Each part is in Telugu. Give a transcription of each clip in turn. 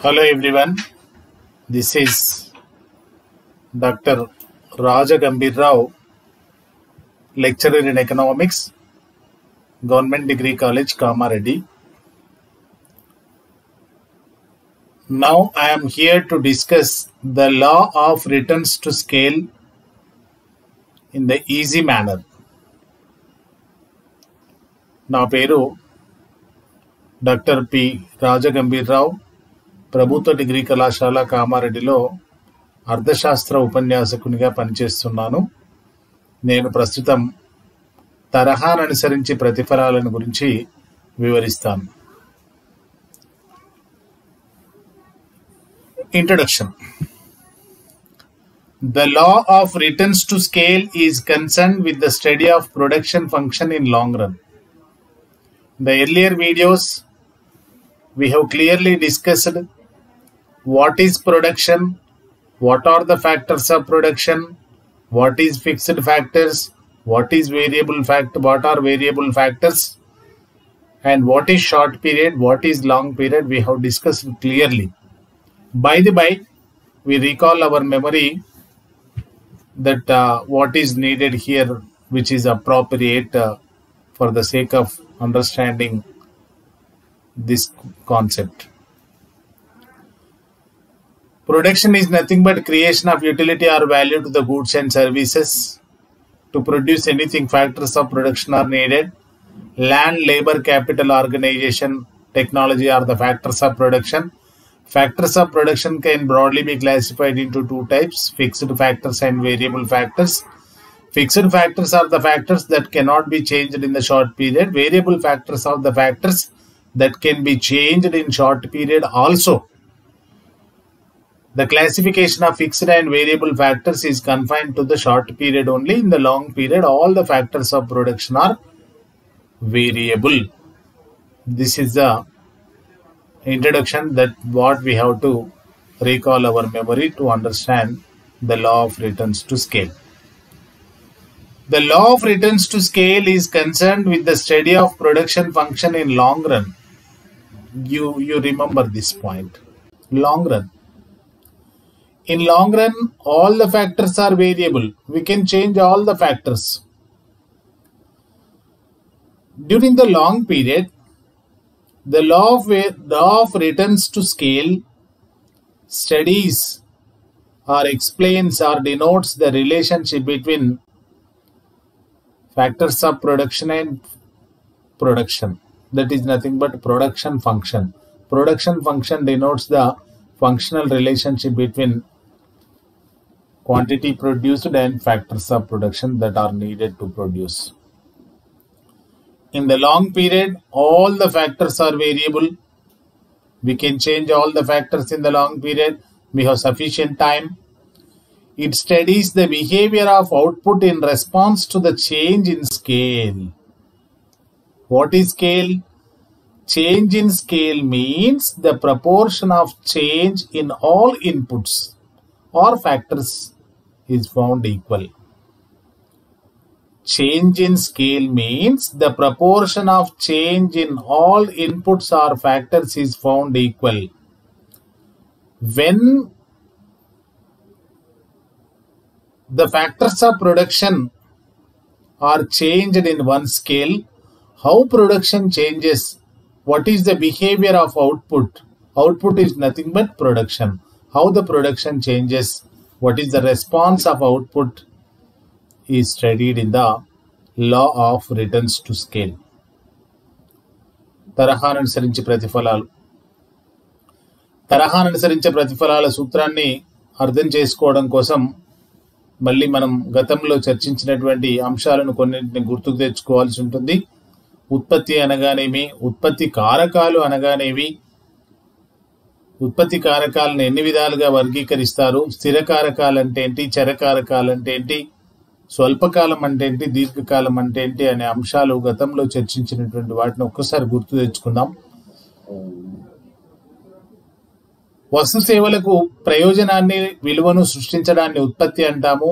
Hello everyone, this is Dr. Raja Gambhir Rao, lecturer in economics, Government Degree College, Kamareddy. Now I am here to discuss the law of returns to scale in the easy manner. నా పేరు డాక్టర్ పి రాజగంభీర్రావు, ప్రభుత్వ డిగ్రీ కళాశాల కామారెడ్డిలో అర్థశాస్త్ర ఉపన్యాసకునిగా పనిచేస్తున్నాను. నేను ప్రస్తుతం తరహాను అనుసరించి ప్రతిఫలాలను గురించి వివరిస్తాను. Introduction. The law of returns to scale is concerned with the study of production function in long run. In the earlier videos, we have clearly discussed what is production, what are the factors of production, what is fixed factors, what is variable factor, what are variable factors, and what is short period, what is long period. We have discussed clearly. By the by, we recall our memory that what is needed here, which is appropriate for the sake of understanding this concept. Production is nothing but creation of utility or value to the goods and services. To produce anything, factors of production are needed. Land, labor, capital, organization, technology are the factors of production. Factors of production can broadly be classified into two types: fixed factors and variable factors. Fixed factors are the factors that cannot be changed in the short period. Variable factors are the factors that can be changed in short period also. The classification of fixed and variable factors is confined to the short period only. In the long period, all the factors of production are variable. This is the introduction that what we have to recall our memory to understand the law of returns to scale. The law of returns to scale is concerned with the study of production function in long run. You remember this point. Long run. In long run, all the factors are variable. We can change all the factors. During the long period, the law of returns to scale studies or explains or denotes the relationship between factors of production and production. That is nothing but production function. Production function denotes the functional relationship between quantity produced and factors of production that are needed to produce. In the long period, all the factors are variable. We can change all the factors in the long period. We have sufficient time. It studies the behavior of output in response to the change in scale. What is scale? Change in scale means the proportion of change in all inputs or factors is found equal. Change in scale means the proportion of change in all inputs or factors is found equal. When the factors of production are changed in one scale, how production changes? What is the behavior of output? Output is nothing but production. How the production changes? What is the response of output is studied in the law of returns to scale. తరహాను అనుసరించి ప్రతిఫలాలు. తరహాను అనుసరించే ప్రతిఫలాల సూత్రాన్ని అర్థం చేసుకోవడం కోసం మళ్ళీ మనం గతంలో చర్చించినటువంటి అంశాలను కొన్నింటిని గుర్తుకు తెచ్చుకోవాల్సి ఉంటుంది. ఉత్పత్తి అనగానేమి, ఉత్పత్తి కారకాలు అనగానేవి, ఉత్పత్తి కారకాలను ఎన్ని విధాలుగా వర్గీకరిస్తారు, స్థిర కారకాలు అంటే ఏంటి, చర కారకాలు అంటే ఏంటి, స్వల్పకాలం అంటే ఏంటి, దీర్ఘకాలం అంటే ఏంటి అనే అంశాలు గతంలో చర్చించినటువంటి వాటిని ఒక్కసారి గుర్తు తెచ్చుకుందాం. వస్తు సేవలకు ప్రయోజనాన్ని, విలువను సృష్టించడాన్ని ఉత్పత్తి అంటాము.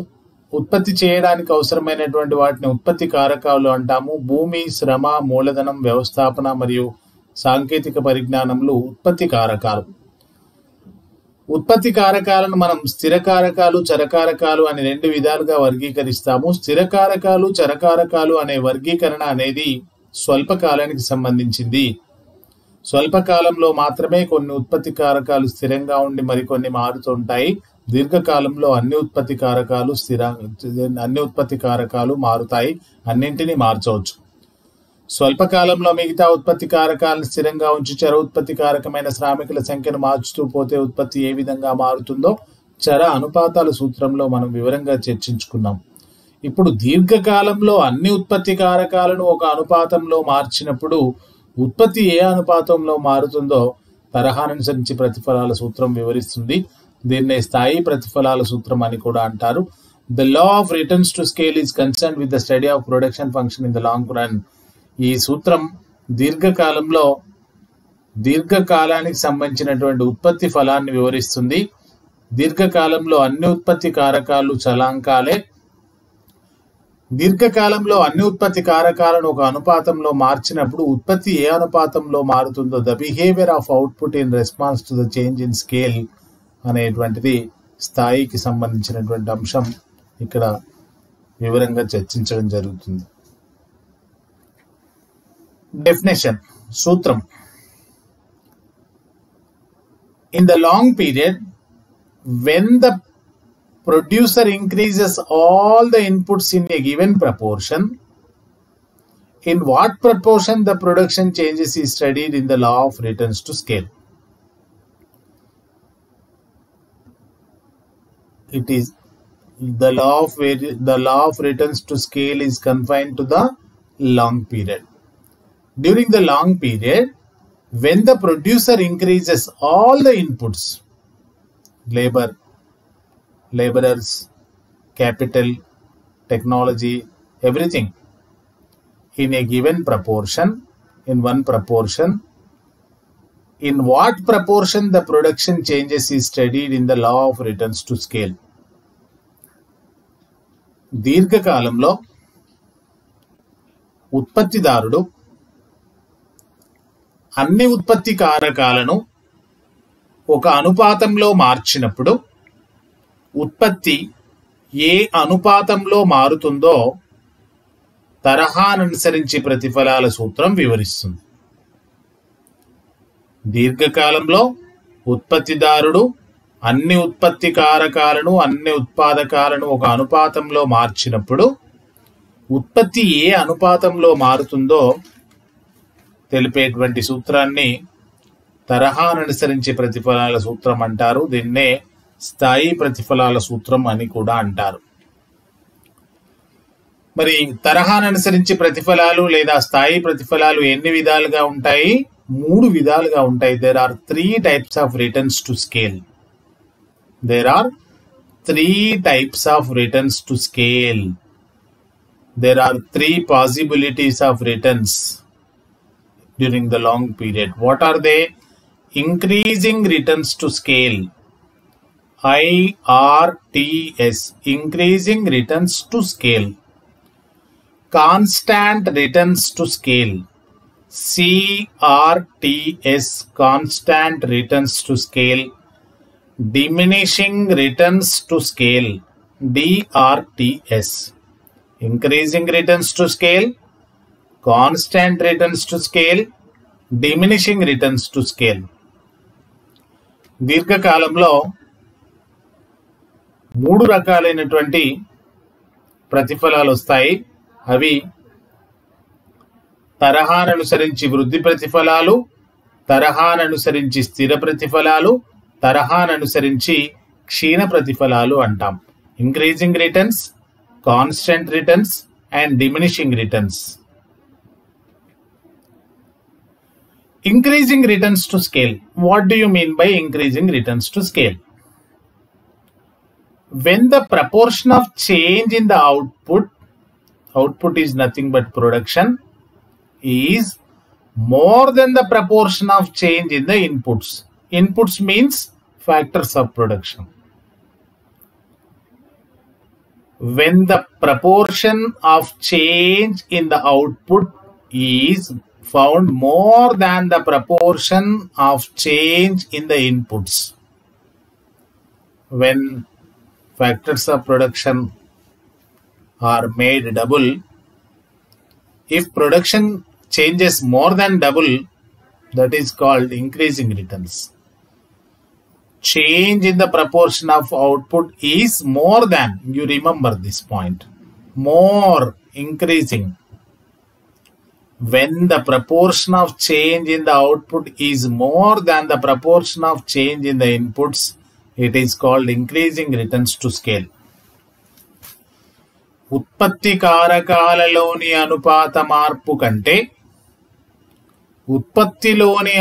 ఉత్పత్తి చేయడానికి అవసరమైనటువంటి వాటిని ఉత్పత్తి కారకాలు అంటాము. భూమి, శ్రమ, మూలధనం, వ్యవస్థాపన మరియు సాంకేతిక పరిజ్ఞానములు ఉత్పత్తి కారకాలు. ఉత్పత్తి కారకాలను మనం స్థిర కారకాలు చరకారకాలు అని రెండు విధాలుగా వర్గీకరిస్తాము. స్థిర కారకాలు చరకారకాలు అనే వర్గీకరణ అనేది స్వల్పకాలానికి సంబంధించింది. స్వల్పకాలంలో మాత్రమే కొన్ని ఉత్పత్తి కారకాలు స్థిరంగా ఉండి మరికొన్ని మారుతుంటాయి. దీర్ఘకాలంలో అన్ని ఉత్పత్తి కారకాలు మారుతాయి, అన్నింటినీ మార్చవచ్చు. స్వల్పకాలంలో మిగతా ఉత్పత్తి కారకాలను స్థిరంగా ఉంచి చర ఉత్పత్తి కారకమైన శ్రామికుల సంఖ్యను మార్చుతూ పోతే ఉత్పత్తి ఏ విధంగా మారుతుందో చర అనుపాతాల సూత్రంలో మనం వివరంగా చర్చించుకున్నాం. ఇప్పుడు దీర్ఘకాలంలో అన్ని ఉత్పత్తి కారకాలను ఒక అనుపాతంలో మార్చినప్పుడు ఉత్పత్తి ఏ అనుపాతంలో మారుతుందో తరహానుసరించి ప్రతిఫలాల సూత్రం వివరిస్తుంది. దీన్నే స్థాయి ప్రతిఫలాల సూత్రం అని కూడా అంటారు. The law of returns to scale is concern with the study of production function in the long run. ఈ సూత్రం దీర్ఘకాలానికి సంబంధించినటువంటి ఉత్పత్తి ఫలాన్ని వివరిస్తుంది. దీర్ఘకాలంలో అన్ని ఉత్పత్తి కారకాలు చలాంకాలే. దీర్ఘకాలంలో అన్ని ఉత్పత్తి కారకాలను ఒక అనుపాతంలో మార్చినప్పుడు ఉత్పత్తి ఏ అనుపాతంలో మారుతుందో the behaviour of output in response to the change in scale అనేటువంటిది స్థాయికి సంబంధించినటువంటి అంశం ఇక్కడ వివరంగా చర్చించడం జరుగుతుంది. డెఫినేషన్ సూత్రం. In the long period when the producer increases all the inputs in a given proportion, in what proportion the production changes is studied in the law of returns to scale. It is the law of returns to scale is confined to the long period. During the long period, when the producer increases all the inputs, laborers, capital, technology, everything in a given proportion, in one proportion, in what proportion the production changes is studied in the law of returns to scale. దీర్ఘకాలంలో ఉత్పత్తిదారుడు అన్ని ఉత్పత్తి కారకాలను ఒక అనుపాతంలో మార్చినప్పుడు ఉత్పత్తి ఏ అనుపాతంలో మారుతుందో తరహానుసరించి ప్రతిఫలాల సూత్రం వివరిస్తుంది. దీర్ఘకాలంలో ఉత్పత్తిదారుడు అన్ని ఉత్పత్తి కారకాలను అన్ని ఉత్పాదకాలను ఒక అనుపాతంలో మార్చినప్పుడు ఉత్పత్తి ఏ అనుపాతంలో మారుతుందో తెలిపేటువంటి సూత్రాన్ని తరహానుసరించి ప్రతిఫలాల సూత్రం అంటారు. దీన్నే స్థాయి ప్రతిఫలాల సూత్రం అని కూడా అంటారు. మరి తరహానుసరించి ప్రతిఫలాలు లేదా స్థాయి ప్రతిఫలాలు ఎన్ని విధాలుగా ఉంటాయి? 3 విధాలుగా ఉంటాయి. There are 3 types of returns to scale. There are 3 types of returns to scale. There are 3 possibilities of returns during the long period. What are they? Increasing returns to scale, IRTS, increasing returns to scale. Constant returns to scale, CRTS, constant returns to scale. Diminishing returns to scale, DRTS. Increasing returns to scale, constant returns to scale, diminishing returns to scale. దీర్ఘకాలంలో 3 రకాలైనటువంటి ప్రతిఫలాలు వస్తాయి. అవి తరహానుసరించి వృద్ధి ప్రతిఫలాలు, తరహానుసరించి స్థిర ప్రతిఫలాలు, తరహానుసరించి క్షీణ ప్రతిఫలాలు అంటాం. Increasing returns, constant returns and diminishing returns. Increasing returns to scale. What do you mean by increasing returns to scale? When the proportion of change in the output is nothing but production, is more than the proportion of change in the inputs. Inputs means factors of production. When the proportion of change in the output is found more than the proportion of change in the inputs. when factors of production are made double, if production changes more than double, that is called increasing returns. Change in the proportion of output is more than, you remember this point, more, increasing. When the proportion of change in the output is more than the proportion of change in the inputs, it is called increasing returns to scale. ఉత్పత్తి కారకాలలోని అనుపాత మార్పు కంటే ఉత్పత్తిలోని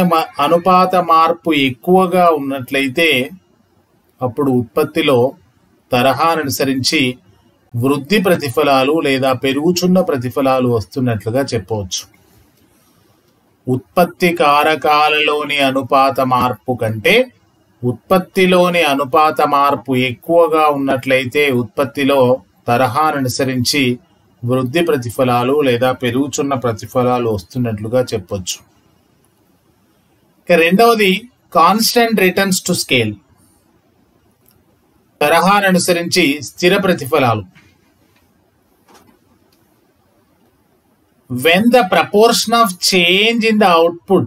అనుపాత మార్పు ఎక్కువగా ఉన్నట్లయితే అప్పుడు ఉత్పత్తిలో తరహాను అనుసరించి వృద్ధి ప్రతిఫలాలు లేదా పెరుగుచున్న ప్రతిఫలాలు వస్తున్నట్లుగా చెప్పవచ్చు. ఉత్పత్తి కారకాలలోని అనుపాత మార్పు కంటే ఉత్పత్తిలోని అనుపాత మార్పు ఎక్కువగా ఉన్నట్లయితే ఉత్పత్తిలో తరహాను అనుసరించి వృద్ధి ప్రతిఫలాలు లేదా పెరుగుచున్న ప్రతిఫలాలు వస్తున్నట్లుగా చెప్పొచ్చు. రెండవది కాన్స్టెంట్ రిటర్న్స్ టు స్కేల్, తరహాను అనుసరించి స్థిర ప్రతిఫలాలు. When the proportion of change in the output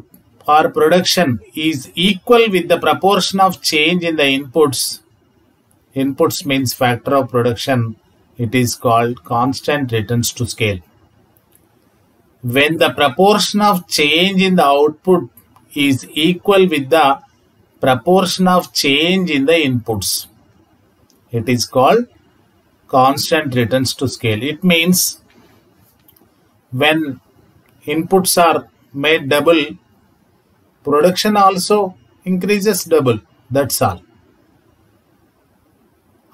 or production is equal with the proportion of change in the inputs, inputs means factor of production, it is called constant returns to scale. When the proportion of change in the output is equal with the proportion of change in the inputs, it is called constant returns to scale. It means when inputs are made double, production also increases double. That's all.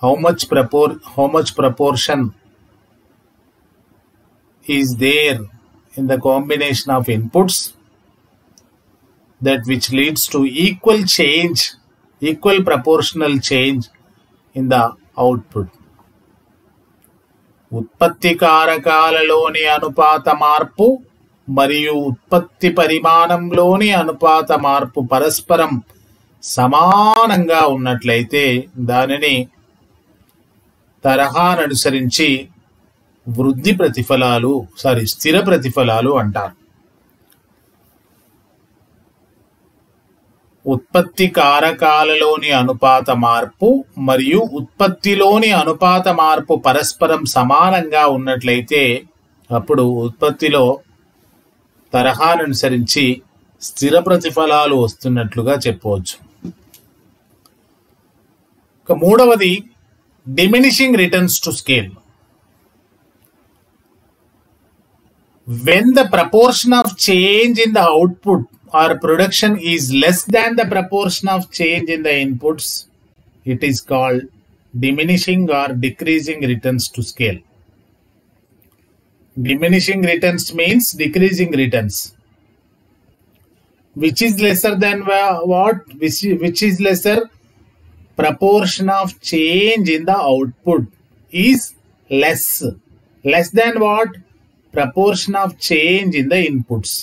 How much proportion is there in the combination of inputs, that which leads to equal proportional change in the output. ఉత్పత్తి కారకాలలోని అనుపాత మార్పు మరియు ఉత్పత్తి పరిమాణంలోని అనుపాత మార్పు పరస్పరం సమానంగా ఉన్నట్లయితే దానిని తరహాను అనుసరించి వృద్ధి ప్రతిఫలాలు స్థిర ప్రతిఫలాలు అంటారు. ఉత్పత్తి కారకాలలోని అనుపాత మార్పు మరియు ఉత్పత్తిలోని అనుపాత మార్పు పరస్పరం సమానంగా ఉన్నట్లయితే అప్పుడు ఉత్పత్తిలో తరహాను అనుసరించి స్థిర ప్రతిఫలాలు వస్తున్నట్లుగా చెప్పవచ్చు. మూడవది diminishing returns to scale. When the proportion of change in the output or production is less than the proportion of change in the inputs, it is called diminishing or decreasing returns to scale. Diminishing returns means decreasing returns. Which is lesser than what? Which is lesser? Proportion of change in the output is less. Less than what? Proportion of change in the inputs.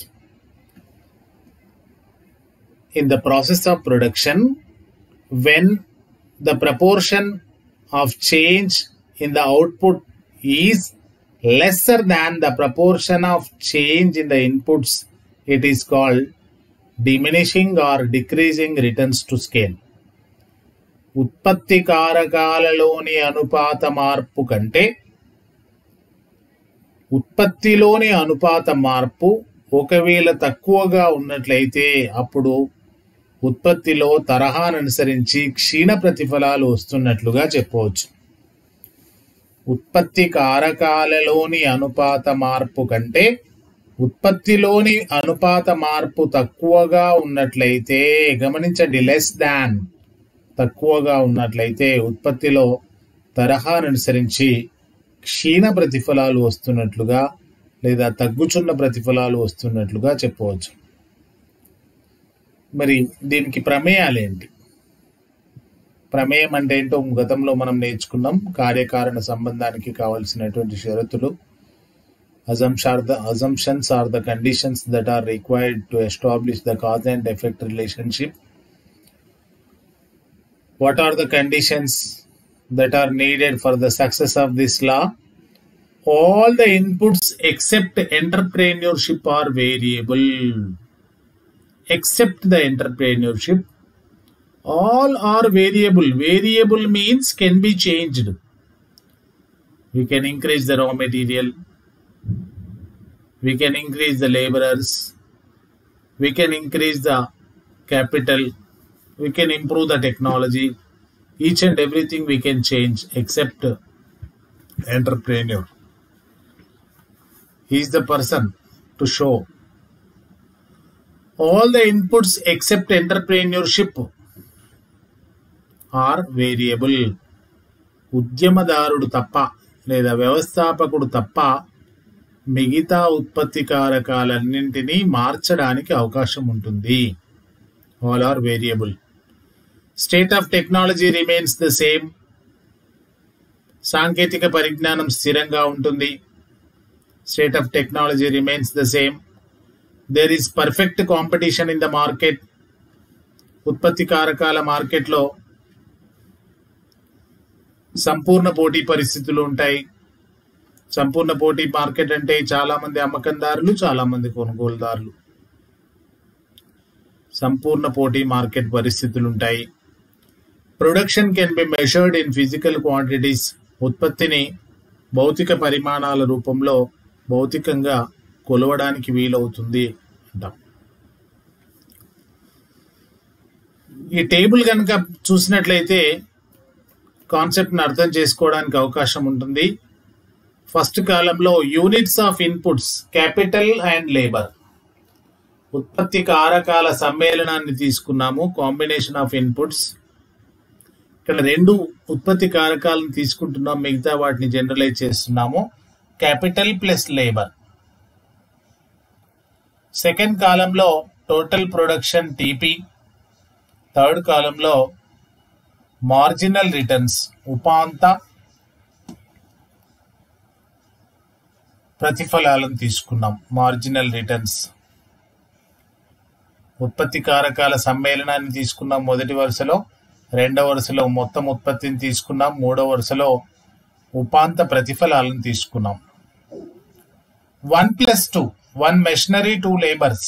In the process of production, when the proportion of change in the output is lesser than the proportion of change in the inputs, it is called diminishing or decreasing returns to scale. ఉత్పత్తి కారకాలలోని అనుపాత మార్పు కంటే ఉత్పత్తిలోని అనుపాత మార్పు ఒకవేళ తక్కువగా ఉన్నట్లయితే అప్పుడు ఉత్పత్తిలో తరహాను అనుసరించి క్షీణ ప్రతిఫలాలు వస్తున్నట్లుగా చెప్పవచ్చు. ఉత్పత్తి కారకాలలోని అనుపాత మార్పు కంటే ఉత్పత్తిలోని అనుపాత మార్పు తక్కువగా ఉన్నట్లయితే, గమనించండి, లెస్ దాన్, తక్కువగా ఉన్నట్లయితే ఉత్పత్తిలో తరహాను అనుసరించి క్షీణ ప్రతిఫలాలు వస్తున్నట్లుగా లేదా తగ్గుచున్న ప్రతిఫలాలు వస్తున్నట్లుగా చెప్పవచ్చు. మరి దీనికి ప్రమేయాలు ఏంటి? ప్రమేయం అంటే ఏంటో గతంలో మనం నేర్చుకున్నాం. కార్యకారణ సంబంధానికి కావలసినటువంటి షరతులు. Assumptions are the conditions that are required to establish the cause and effect relationship. What are the conditions that are needed for the success of this law? All the inputs except entrepreneurship are variable. Except the entrepreneurship, all are variable. Variable means can be changed. We can increase the raw material. We can increase the laborers. We can increase the capital. We can improve the technology. Each and everything we can change except entrepreneur. He is the person to show. All the inputs except entrepreneurship are variable. ఉద్యమదారుడు తప్ప లేదా వ్యవస్థాపకుడు తప్ప మిగతా ఉత్పత్తి కారకాలన్నింటినీ మార్చడానికి అవకాశం ఉంటుంది. All are variable. State of technology remains the same. సాంకేతిక పరిజ్ఞానం స్థిరంగా ఉంటుంది. State of technology remains the same. There is perfect competition in the market. ఉత్పత్తి కారకాల మార్కెట్లో సంపూర్ణ పోటీ పరిస్థితులు ఉంటాయి. సంపూర్ణ పోటీ మార్కెట్ అంటే చాలా మంది అమ్మకందారులు, చాలా మంది కొనుగోలుదారులు. సంపూర్ణ పోటీ మార్కెట్ పరిస్థితులు ఉంటాయి. Production can be measured in physical quantities. ఉత్పత్తిని భౌతిక పరిమాణాల రూపంలో భౌతికంగా కొలవడానికి వీలవుతుంది అంటాం. ఈ టేబుల్ కనుక చూసినట్లయితే కాన్సెప్ట్ని అర్థం చేసుకోవడానికి అవకాశం ఉంటుంది. ఫస్ట్ కాలంలో units of inputs capital and labour. ఉత్పత్తి కారకాల సమ్మేళనాన్ని తీసుకున్నాము, కాంబినేషన్ ఆఫ్ ఇన్పుట్స్. ఇక్కడ రెండు ఉత్పత్తి కారకాలను తీసుకుంటున్నాం, మిగతా వాటిని జనరలైజ్ చేస్తున్నాము. Capital plus labour. సెకండ్ కాలంలో టోటల్ ప్రొడక్షన్ టీపీ. థర్డ్ కాలంలో మార్జినల్ రిటర్న్స్ ఉపాంత ప్రతిఫలాలను తీసుకున్నాం. Marginal returns. ఉత్పత్తి కారకాల సమ్మేళనాన్ని తీసుకున్నాం మొదటి వరుసలో. రెండవ వరుసలో మొత్తం ఉత్పత్తిని తీసుకున్నాం. మూడవ వరుసలో ఉపాంత ప్రతిఫలాలను తీసుకున్నాం. 1+2. 1 machinery, 2 laborers.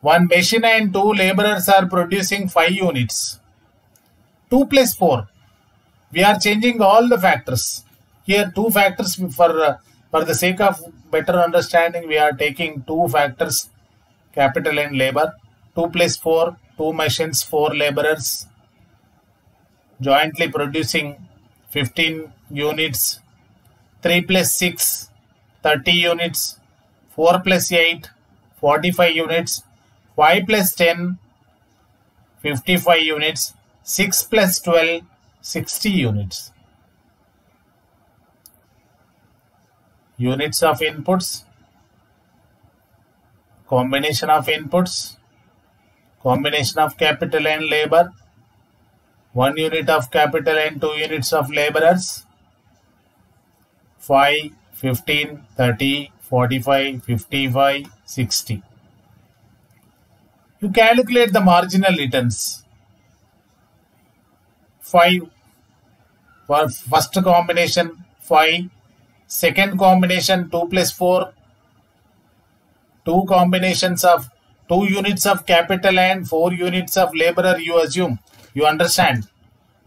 1 machine and 2 laborers are producing 5 units. 2+4. We are changing all the factors. Here 2 factors for the sake of better understanding we are taking 2 factors, capital and labor. 2+4, 2 machines, 4 laborers jointly producing 15 units. 3+6, 30 units. 4+8, 45 units. 5+10, 55 units. 6+12, 60 units. Units of inputs, combination of inputs, combination of capital and labor, 1 unit of capital and 2 units of laborers. 5, 15, 30, 45, 55, 60. You calculate the marginal returns. 5 for first combination, 5. Second combination, 2+4. 2 combinations of 2 units of capital and 4 units of laborer you assume. You understand.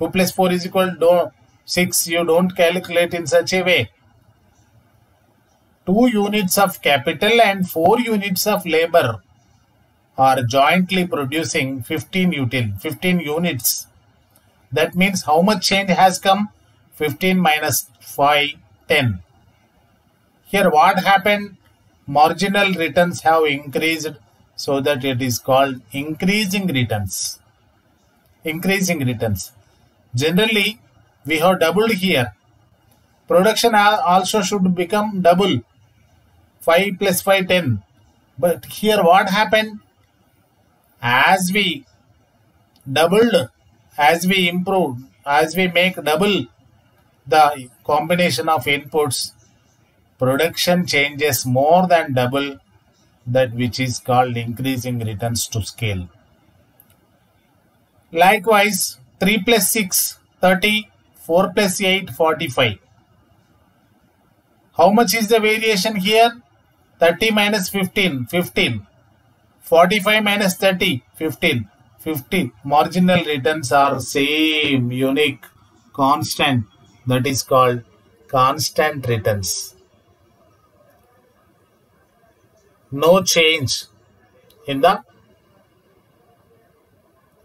2+4 is equal to 6. You don't calculate in such a way. 2 units of capital and 4 units of labor are jointly producing 15 units. That means how much change has come? 15 minus 5, 10. Here what happened? Marginal returns have increased, so that it is called increasing returns. Increasing returns. Generally, we have doubled here. Production also should become double. 5 plus 5, 10. But here what happened? As we doubled, as we improved, as we make double the combination of inputs, production changes more than double, that which is called increasing returns to scale. Likewise, 3 plus 6, 30, 4 plus 8, 45. How much is the variation here? 30 minus 15, 15. 45 minus 30, 15. 50. Marginal returns are same, unique, constant. That is called constant returns. No change in the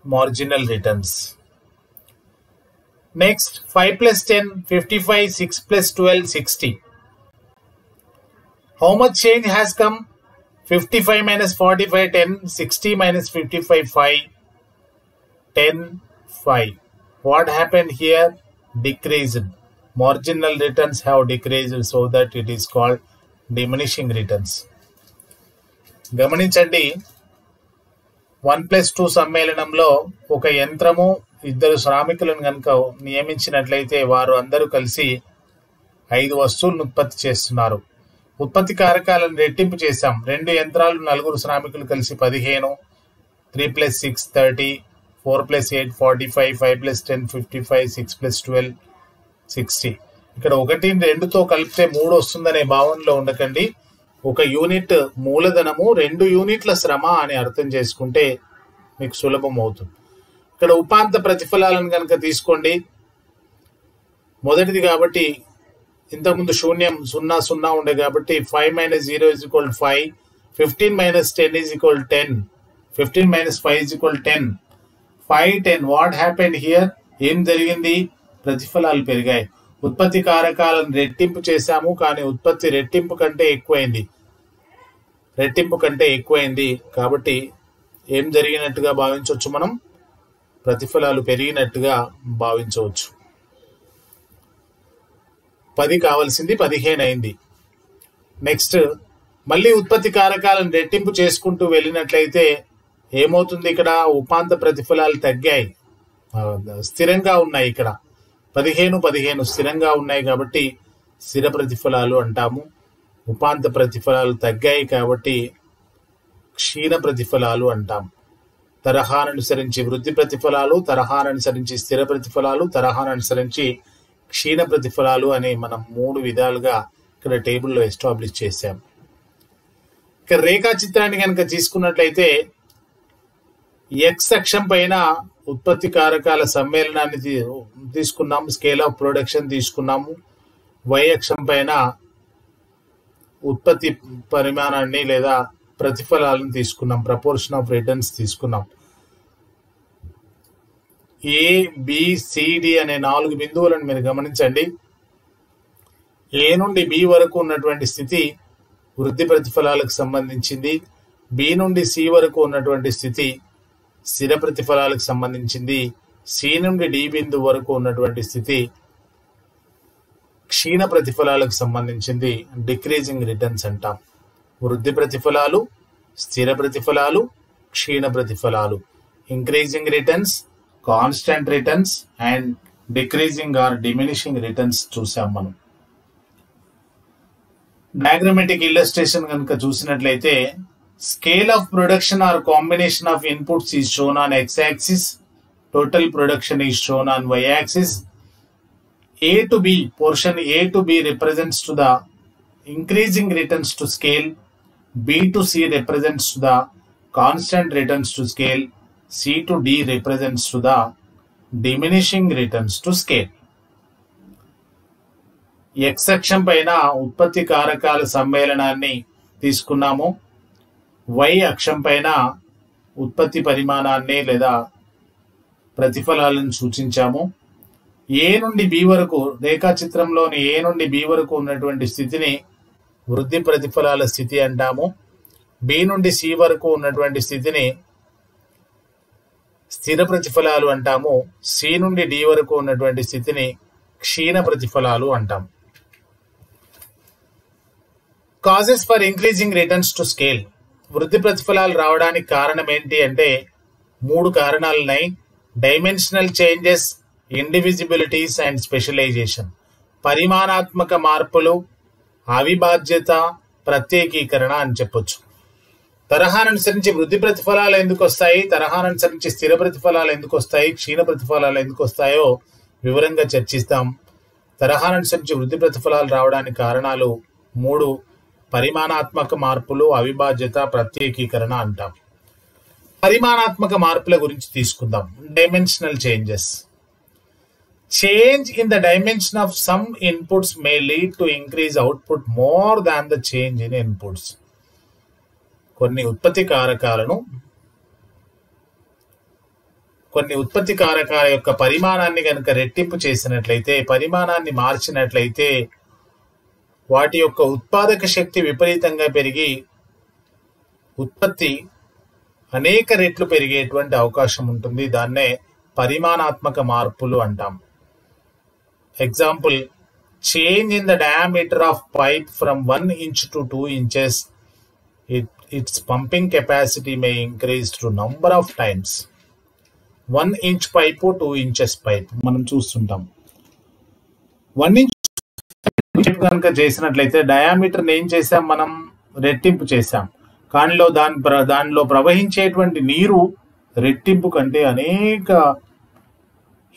marginal returns. Next, 5 plus 10, 55, 6 plus 12, 60. How much change has come? 55 minus 45, 10, 60 minus 55, 5, 10, 5. What happened here? Decreased. Marginal returns have decreased, so that it is called diminishing returns. గమనించండి, 1+2 సమ్మేళనంలో ఒక యంత్రము ఇద్దరు శ్రామికులను కనుక నియమించినట్లయితే వారు అందరూ కలిసి 5 వస్తువులను ఉత్పత్తి చేస్తున్నారు. ఉత్పత్తి కారకాలను రెట్టింపు చేశాం. 2 యంత్రాలు 4 శ్రామికులు కలిసి 15, 3 plus 6, 30, 4 plus 8, 45, 5 plus 10, 55, 6 plus 12, 60. ఇక్కడ 1 2తో కలిపితే 3 వస్తుందనే భావనలో ఉండకండి. ఒక యూనిట్ మూలధనము 2 యూనిట్ల శ్రమ అని అర్థం చేసుకుంటే మీకు సులభం అవుతుంది. ఇక్కడ ఉపాంత ప్రతిఫలాలను కనుక తీసుకోండి. మొదటిది కాబట్టి ఇంతకుముందు శూన్యం 0 0 ఉండే కాబట్టి 5 minus 0 is equal to 5. 15 minus 10 is equal to 10. 15 minus 5 is equal to 10. 5, 10. What happened here? ఏం జరిగింది? ప్రతిఫలాలు పెరిగాయి. ఉత్పత్తి కారకాలను రెట్టింపు చేశాము, కానీ ఉత్పత్తి రెట్టింపు కంటే ఎక్కువైంది. కాబట్టి ఏం జరిగినట్టుగా భావించవచ్చు? మనం ప్రతిఫలాలు పెరిగినట్టుగా భావించవచ్చు. 10 కావాల్సింది 15 అయింది. నెక్స్ట్, మళ్ళీ ఉత్పత్తి కారకాలను రెట్టింపు చేసుకుంటూ వెళ్ళినట్లయితే ఏమవుతుంది? ఇక్కడ ఉపాంత ప్రతిఫలాలు తగ్గాయి, స్థిరంగా ఉన్నాయి. ఇక్కడ 15 స్థిరంగా ఉన్నాయి కాబట్టి స్థిర ప్రతిఫలాలు అంటాము. ఉపాంత ప్రతిఫలాలు తగ్గాయి కాబట్టి క్షీణ ప్రతిఫలాలు అంటాం. తరహాను అనుసరించి వృద్ధి ప్రతిఫలాలు, తరహాను అనుసరించి స్థిర ప్రతిఫలాలు, తరహాను అనుసరించి క్షీణ ప్రతిఫలాలు అని మనం 3 విధాలుగా ఇక్కడ టేబుల్లో ఎస్టాబ్లిష్ చేశాం. ఇక్కడ రేఖాచిత్రాన్ని కనుక తీసుకున్నట్లయితే ఎక్స్ అక్షం పైన ఉత్పత్తి కారకాల సమ్మేళనాన్ని తీసుకున్నాము, స్కేల్ ఆఫ్ ప్రొడక్షన్ తీసుకున్నాము. వై అక్షం పైన ఉత్పత్తి పరిమాణాన్ని లేదా ప్రతిఫలాలను తీసుకున్నాం, ప్రపోర్షన్ ఆఫ్ రిటర్న్స్ తీసుకున్నాం. ఏ, బి, సిడి అనే 4 బిందువులను మీరు గమనించండి. ఏ నుండి బి వరకు ఉన్నటువంటి స్థితి వృద్ధి ప్రతిఫలాలకు సంబంధించింది. బి నుండి సి వరకు ఉన్నటువంటి స్థితి స్థిర ప్రతిఫలాలకు సంబంధించింది. సి నుండి డి బిందువు వరకు ఉన్నటువంటి స్థితి క్షీణ ప్రతిఫలాలకు సంబంధించింది. డిక్రీజింగ్ రిటర్న్స్ అంటాం. వృద్ధి ప్రతిఫలాలు, స్థిర ప్రతిఫలాలు, క్షీణ ప్రతిఫలాలు. Increasing returns, constant returns and decreasing or diminishing returns చూసాం మనం. డయాగ్రమాటిక్ ఇల్లస్ట్రేషన్ కనుక చూసినట్లయితే scale of production or combination of inputs is shown on X axis, total production is shown on Y axis. A to B, portion A to B represents to the increasing returns to scale, B to C represents to the constant returns to scale, C to D represents to the diminishing returns to scale. X అక్షం పైన ఉత్పత్తి కారకాల సమ్మేళనాన్ని తీసుకున్నాము. Y అక్షం పైన ఉత్పత్తి పరిమాణాన్ని లేదా ప్రతిఫలాలను సూచించాము. ఏ నుండి బి వరకు, రేఖాచిత్రంలోని ఏ నుండి బి వరకు ఉన్నటువంటి స్థితిని వృద్ధి ప్రతిఫలాల స్థితి అంటాము. బి నుండి సి వరకు ఉన్నటువంటి స్థితిని స్థిర ప్రతిఫలాలు అంటాము. సి నుండి డి వరకు ఉన్నటువంటి స్థితిని క్షీణ ప్రతిఫలాలు అంటాం. Causes for increasing returns to scale. వృద్ధి ప్రతిఫలాలు రావడానికి కారణం ఏంటి అంటే 3 కారణాలు ఉన్నాయి. Dimensional changes, indivisibilities and specialisation. పరిమాణాత్మక మార్పులు, అవిభాజ్యత, ప్రత్యేకీకరణ అని చెప్పొచ్చు. తరహాను అనుసరించి వృద్ధి ప్రతిఫలాలు ఎందుకు వస్తాయి, తరహాను అనుసరించి స్థిర ప్రతిఫలాలు ఎందుకు వస్తాయి, క్షీణ ప్రతిఫలాలు ఎందుకు వస్తాయో వివరంగా చర్చిస్తాం. తరహాను అనుసరించి వృద్ధి ప్రతిఫలాలు రావడానికి కారణాలు 3: పరిమాణాత్మక మార్పులు, అవిభాజ్యత, ప్రత్యేకీకరణ అంటాం. పరిమాణాత్మక మార్పుల గురించి తీసుకుందాం. Dimensional changes. Change in the dimension of some inputs may lead to increase output more than the change in inputs. కొన్ని ఉత్పత్తి కారకాల యొక్క పరిమాణాన్ని కనుక రెట్టింపు చేసినట్లయితే, పరిమాణాన్ని మార్చినట్లయితే వాటి యొక్క ఉత్పాదక శక్తి విపరీతంగా పెరిగి ఉత్పత్తి అనేక రెట్లు పెరిగేటువంటి అవకాశం ఉంటుంది. దాన్నే పరిమాణాత్మక మార్పులు అంటాం. Example, change in the diameter of pipe from 1 inch to 2 inches. Its pumping capacity may increase to number of times. 1 inch pipe, 2 inches pipe మనం చూస్తుంటాం. 1 inch కనుక చేసినట్లయితే డయామీటర్ ఏం చేసాం, మనం రెట్టింపు చేసాం. కానీ దానిలో ప్రవహించేటువంటి నీరు రెట్టింపు కంటే అనేక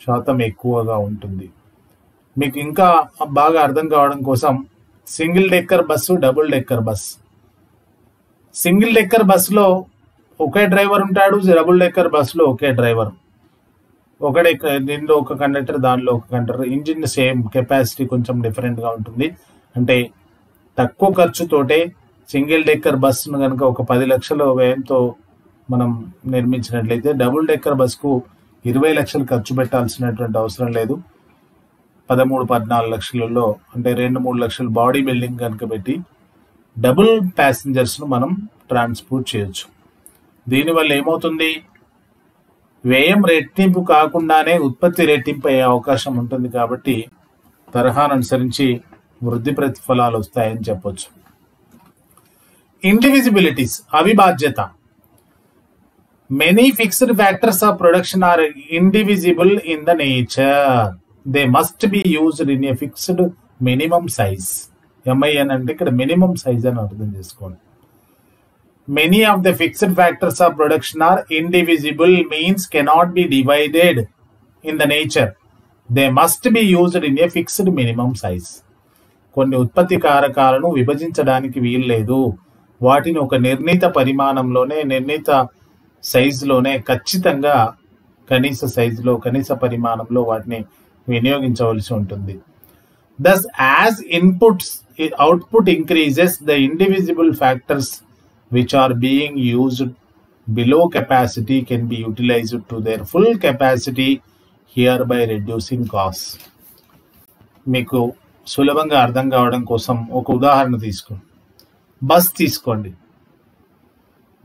శాతం ఎక్కువగా ఉంటుంది. మీకు ఇంకా బాగా అర్థం కావడం కోసం single decker bus, double decker bus. Single decker బస్సులో ఒకే డ్రైవర్ ఉంటాడు, డబుల్ డెక్కర్ బస్సులో ఒకే డ్రైవర్. దీనిలో ఒక కండక్టర్, దానిలో ఒక కండక్టర్. ఇంజిన్ సేమ్, కెపాసిటీ కొంచెం డిఫరెంట్గా ఉంటుంది. అంటే తక్కువ ఖర్చుతోటే సింగిల్ డెక్కర్ బస్సును కనుక ఒక 10 లక్షల వ్యయంతో మనం నిర్మించినట్లయితే డబుల్ డెక్కర్ బస్కు 20 లక్షలు ఖర్చు పెట్టాల్సినటువంటి అవసరం లేదు. 13-14 లక్షలలో, అంటే 2-3 లక్షలు బాడీ బిల్డింగ్ కనుక పెట్టి డబుల్ ప్యాసింజర్స్ను మనం ట్రాన్స్పోర్ట్ చేయొచ్చు. దీనివల్ల ఏమవుతుంది, వ్యయం రెట్టింపు కాకుండానే ఉత్పత్తి రెట్టింపు అయ్యే అవకాశం ఉంటుంది. కాబట్టి తరహాను అనుసరించి వృద్ధి ప్రతిఫలాలు వస్తాయని చెప్పొచ్చు. ఇండివిజిబిలిటీస్, అవిభాజ్యత. Many fixed factors of production are indivisible in the nature. They must be used in a fixed minimum size. MIN అంటే ఇక్కడ మినిమం సైజ్ అని అర్థం చేసుకోండి. Many of the fixed factors of production are indivisible, means cannot be divided in the nature. They must be used in a fixed minimum size. కొన్ని ఉత్పత్తి కారకాలను విభజించడానికి వీలు లేదు. వాటిని ఒక నిర్ణీత పరిమాణంలోనే, నిర్ణీత సైజులోనే, ఖచ్చితంగా కనీస సైజులో, కనీస పరిమాణంలో వాటిని వినియోగించవలసి ఉంటుంది. Thus, as output increases, the indivisible factors which are being used below capacity can be utilized to their full capacity, hereby reducing costs. మీకు సులభంగా అర్థం కావడం కోసం ఒక ఉదాహరణ తీసుకోండి. బస్ తీసుకోండి.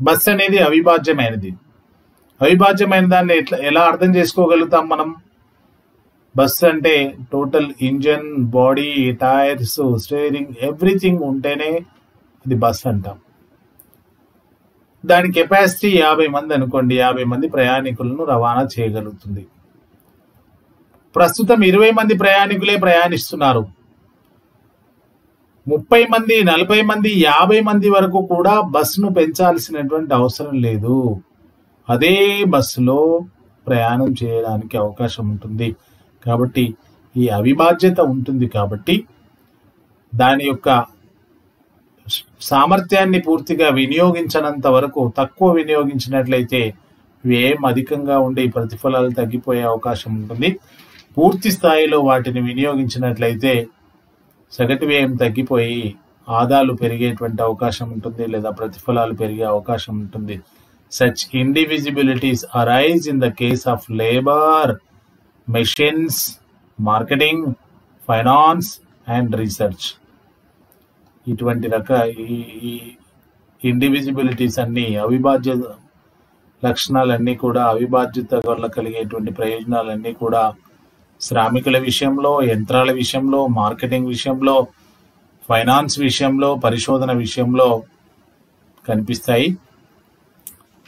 బస్ అనేది అవిభాజ్యమైనది. అవిభాజ్యమైన దాన్ని ఎలా అర్థం చేసుకోగలుగుతాం మనం? బస్ అంటే total engine, body, tyres, steering, everything ఉంటేనే అది బస్ అంటాం. దాని కెపాసిటీ 50 మంది అనుకోండి. 50 మంది ప్రయాణికులను రవాణా చేయగలుగుతుంది. ప్రస్తుతం 20 మంది ప్రయాణికులే ప్రయాణిస్తున్నారు. 30 మంది, 40 మంది, 50 మంది వరకు కూడా బస్సును పెంచాల్సినటువంటి అవసరం లేదు. అదే బస్సులో ప్రయాణం చేయడానికి అవకాశం ఉంటుంది. కాబట్టి ఈ అవిభాజ్యత ఉంటుంది. కాబట్టి దాని యొక్క సామర్థ్యాన్ని పూర్తిగా వినియోగించనంత వరకు, తక్కువ వినియోగించినట్లయితే వ్యయం అధికంగా ఉండి ప్రతిఫలాలు తగ్గిపోయే అవకాశం ఉంటుంది. పూర్తి స్థాయిలో వాటిని వినియోగించినట్లయితే సగటు వ్యయం తగ్గిపోయి ఆదాలు పెరిగేటువంటి అవకాశం ఉంటుంది, లేదా ప్రతిఫలాలు పెరిగే అవకాశం ఉంటుంది. Such indivisibilities arise in the case of labor, machines, marketing, finance and research. ఇటువంటి ఈ ఇండివిజిబిలిటీస్ అన్ని, అవిభాజ్య లక్షణాలన్నీ కూడా, అవిభాజ్యత వల్ల కలిగేటువంటి ప్రయోజనాలన్నీ కూడా శ్రామికుల విషయంలో, యంత్రాల విషయంలో, మార్కెటింగ్ విషయంలో, ఫైనాన్స్ విషయంలో, పరిశోధన విషయంలో కనిపిస్తాయి.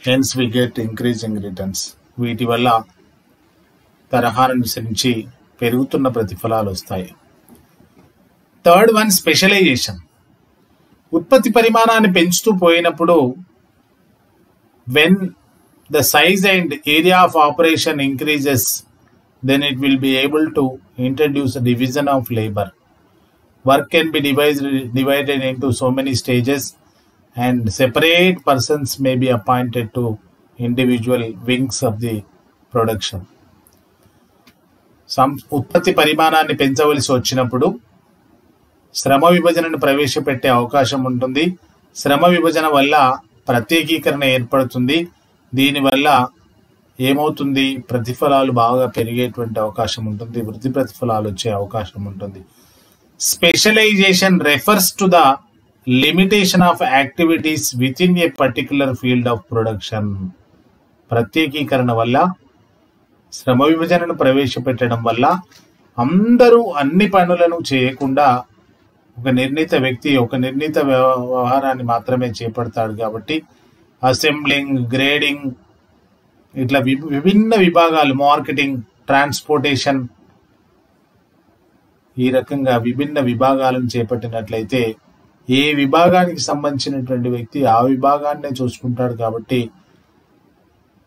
Hence we get increasing returns. వీటి వల్ల తరహాను అనుసరించి పెరుగుతున్న ప్రతిఫలాలు వస్తాయి. Third one, specialization. ఉత్పత్తి పరిమాణాన్ని పెంచుతూ పోయినప్పుడు when the size and area of operation increases, then it will be able to introduce a division of labor. Work can be divided into so many stages, and separate persons may be appointed to individual wings of the production. ఉత్పత్తి పరిమాణాన్ని పెంచవలసి వచ్చినప్పుడు శ్రమ విభజనను ప్రవేశపెట్టే అవకాశం ఉంటుంది. శ్రమ విభజన వల్ల ప్రత్యేకీకరణ ఏర్పడుతుంది. దీనివల్ల ఏమవుతుంది, ప్రతిఫలాలు బాగా పెరిగేటువంటి అవకాశం ఉంటుంది, వృద్ధి ప్రతిఫలాలు వచ్చే అవకాశం ఉంటుంది. Specialisation refers to the limitation of activities within a particular field of production. ప్రత్యేకీకరణ వల్ల, శ్రమ విభజనను ప్రవేశపెట్టడం వల్ల అందరూ అన్ని పనులను చేయకుండా ఒక నిర్ణీత వ్యక్తి ఒక నిర్ణీత వ్యవహారాన్ని మాత్రమే చేపడతాడు. కాబట్టి అసెంబ్లింగ్, గ్రేడింగ్, ఇట్లా విభిన్న విభాగాలు, మార్కెటింగ్, ట్రాన్స్పోర్టేషన్, ఈ రకంగా విభిన్న విభాగాలను చేపట్టినట్లయితే ఏ విభాగానికి సంబంధించినటువంటి వ్యక్తి ఆ విభాగాన్నే చూసుకుంటాడు. కాబట్టి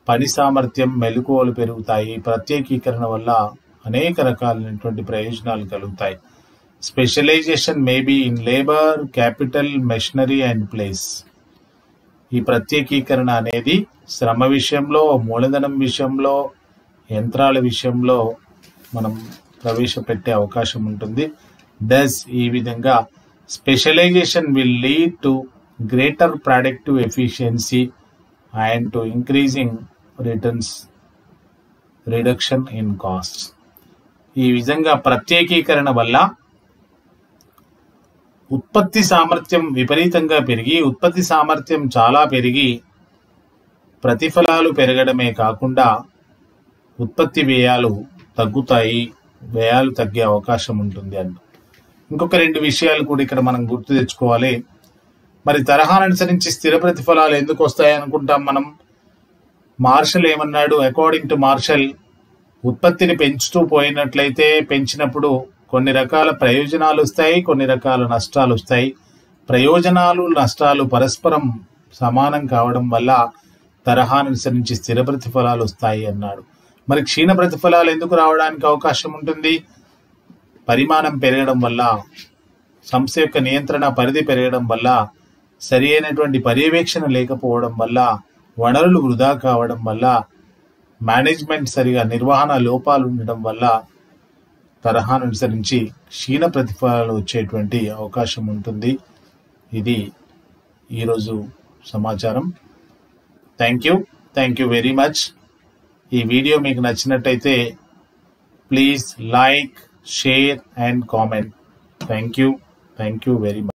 పని సామర్థ్యం, మెలకువలు పెరుగుతాయి. ప్రత్యేకీకరణ వల్ల అనేక రకాలైనటువంటి ప్రయోజనాలు కలుగుతాయి. Specialization may be in labour, capital, machinery and place. ఈ ప్రత్యేకీకరణ అనేది శ్రమ విషయంలో, మూలధనం విషయంలో, యంత్రాల విషయంలో మనం ప్రవేశపెట్టే అవకాశం ఉంటుంది. దస్ ఈ విధంగా specialization will lead to greater productive efficiency and to increasing returns, reduction in cost. ఈ విధంగా ప్రత్యేకీకరణ వల్ల ఉత్పత్తి సామర్థ్యం విపరీతంగా పెరిగి, ఉత్పత్తి సామర్థ్యం చాలా పెరిగి ప్రతిఫలాలు పెరగడమే కాకుండా ఉత్పత్తి వ్యయాలు తగ్గుతాయి, వ్యయాలు తగ్గే అవకాశం ఉంటుంది అన్న. ఇంకొక రెండు విషయాలు కూడా ఇక్కడ మనం గుర్తు తెచ్చుకోవాలి. మరి తరహాను అనుసరించి స్థిర ప్రతిఫలాలు ఎందుకు వస్తాయి అనుకుంటాం మనం. మార్షల్ ఏమన్నాడు, అకార్డింగ్ టు మార్షల్, ఉత్పత్తిని పెంచుతూ పోయినట్లయితే పెంచినప్పుడు కొన్ని రకాల ప్రయోజనాలు వస్తాయి, కొన్ని రకాల నష్టాలు వస్తాయి. ప్రయోజనాలు, నష్టాలు పరస్పరం సమానం కావడం వల్ల తరహాను అనుసరించి స్థిర ప్రతిఫలాలు వస్తాయి అన్నాడు. మరి క్షీణ ప్రతిఫలాలు ఎందుకు రావడానికి అవకాశం ఉంటుంది? పరిమాణం పెరగడం వల్ల, సంస్థ యొక్క నియంత్రణ పరిధి పెరగడం వల్ల, సరి అయినటువంటి పర్యవేక్షణ లేకపోవడం వల్ల, వనరులు వృధా కావడం వల్ల, మేనేజ్మెంట్ సరిగా నిర్వహణ లోపాలు ఉండడం వల్ల తరహాను అనుసరించి క్షీణ ప్రతిఫలాలు వచ్చేటువంటి అవకాశం ఉంటుంది. ఇది ఈరోజు సమాచారం. Thank you very much. ఈ వీడియో మీకు నచ్చినట్టయితే please like, share and comment. Thank you very much.